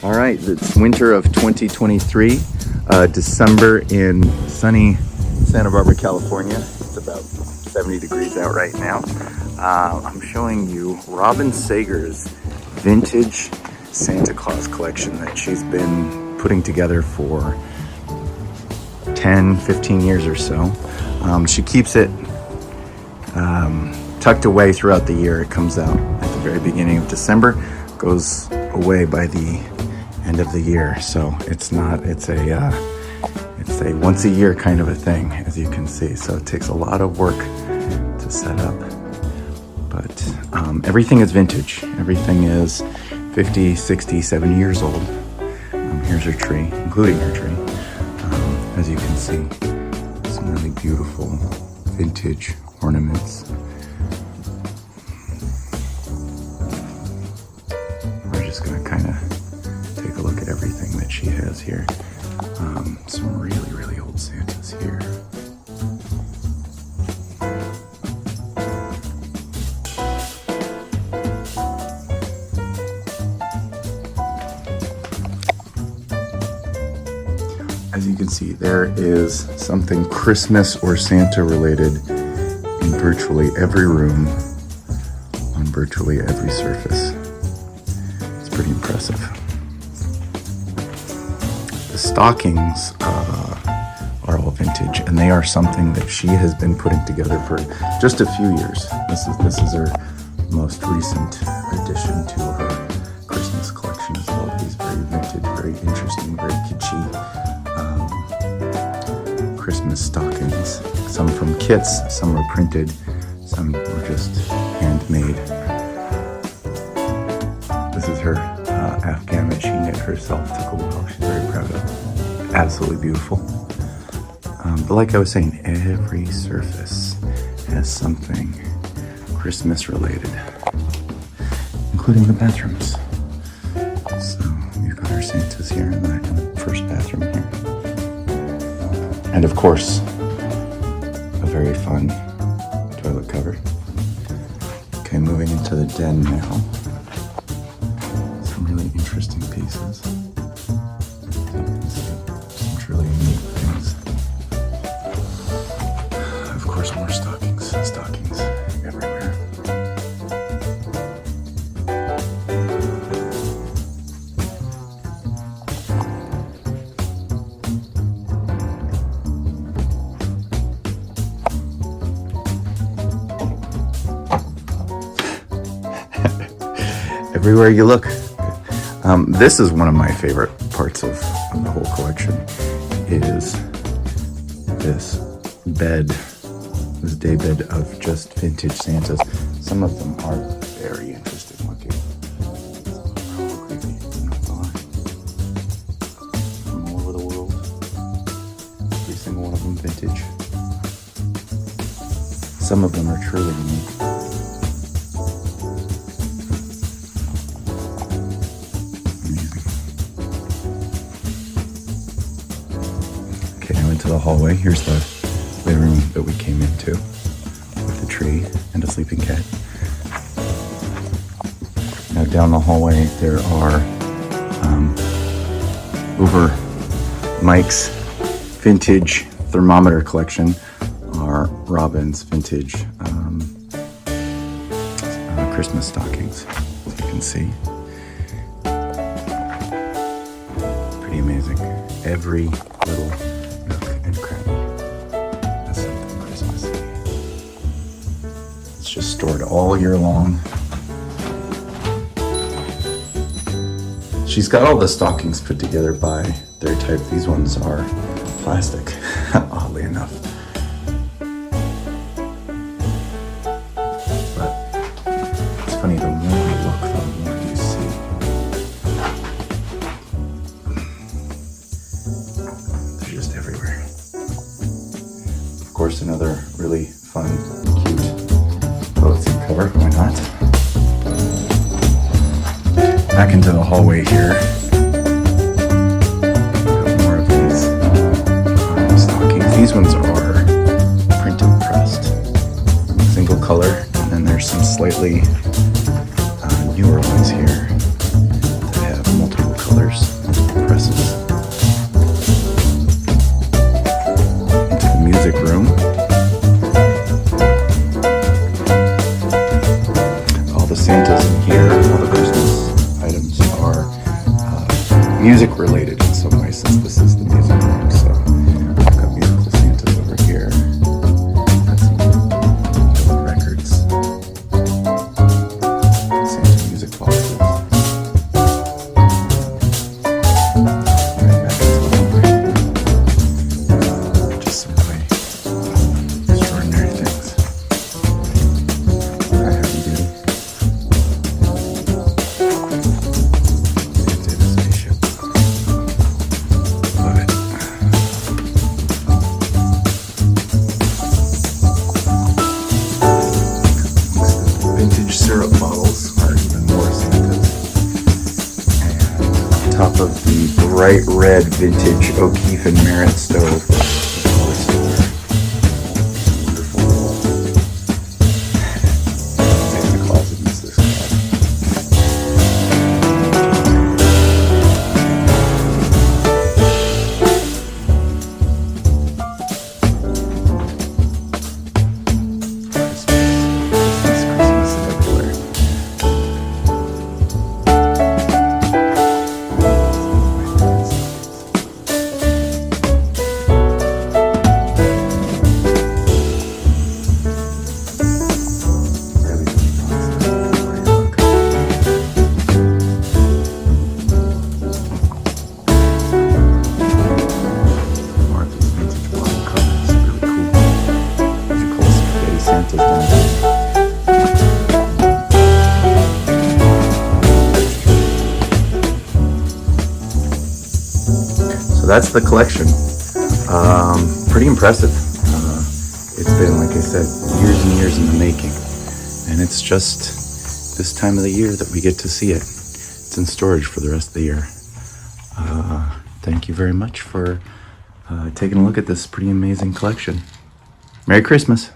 All right, it's winter of 2023, December in sunny Santa Barbara, California. It's about 70 degrees out right now. I'm showing you Robin Sager's vintage Santa Claus collection that she's been putting together for 10, 15 years or so. She keeps it tucked away throughout the year. It comes out at the very beginning of December, goes away by the end of the year. So it's a once a year kind of a thing, as you can see. So it takes a lot of work to set up, but everything is vintage. Everything is 50, 60, 70 years old. Here's her tree, including her tree. As you can see, some really beautiful vintage ornaments. We're just gonna kind of take a look at everything that she has here. Some really, really old Santas here. As you can see, there is something Christmas or Santa related in virtually every room, on virtually every surface. It's pretty impressive. The stockings are all vintage, and they are something that she has been putting together for just a few years. This is her most recent addition to her Christmas collection as well. These very vintage, very interesting, very kitschy Christmas stockings. Some from kits, some were printed, some were just handmade. This is her Afghan that she knit herself. Took a while. She's very proud of it. Absolutely beautiful. But like I was saying, every surface has something Christmas related, including the bathrooms. So we've got our Santas here in the first bathroom here. And of course, a very fun toilet cover. Okay, moving into the den now. Some really interesting pieces. Some truly unique things. Of course, more stockings everywhere. Everywhere you look. This is one of my favorite parts of the whole collection, is this bed, this day bed of just vintage Santas. Some of them are very interesting looking. Creepy, not gonna lie. From all over the world. Every single one of them vintage. Some of them are truly unique. Okay, now into the hallway. Here's the living room that we came into with the tree and a sleeping cat. Now down the hallway there are over Mike's vintage thermometer collection are Robin's vintage Christmas stockings, as you can see. Pretty amazing. Every little nook and cranny has something Christmassy. It's just stored all year long. She's got all the stockings put together by their type. These ones are plastic, oddly enough. But it's funny, the more you look, the more you see. They're just everywhere. Of course, another really fun, cute polythene cover, why not? Back into the hallway here. More of these stockings. These ones are printed pressed, single color, and then there's some slightly newer ones here that have multiple colors. bright red vintage O'Keefe and Merritt stove. Santa Claus admits this Christmas everywhere. So that's the collection. Pretty impressive. It's been, like I said, years and years in the making. And it's just this time of the year that we get to see it. It's in storage for the rest of the year. Thank you very much for taking a look at this pretty amazing collection. Merry Christmas.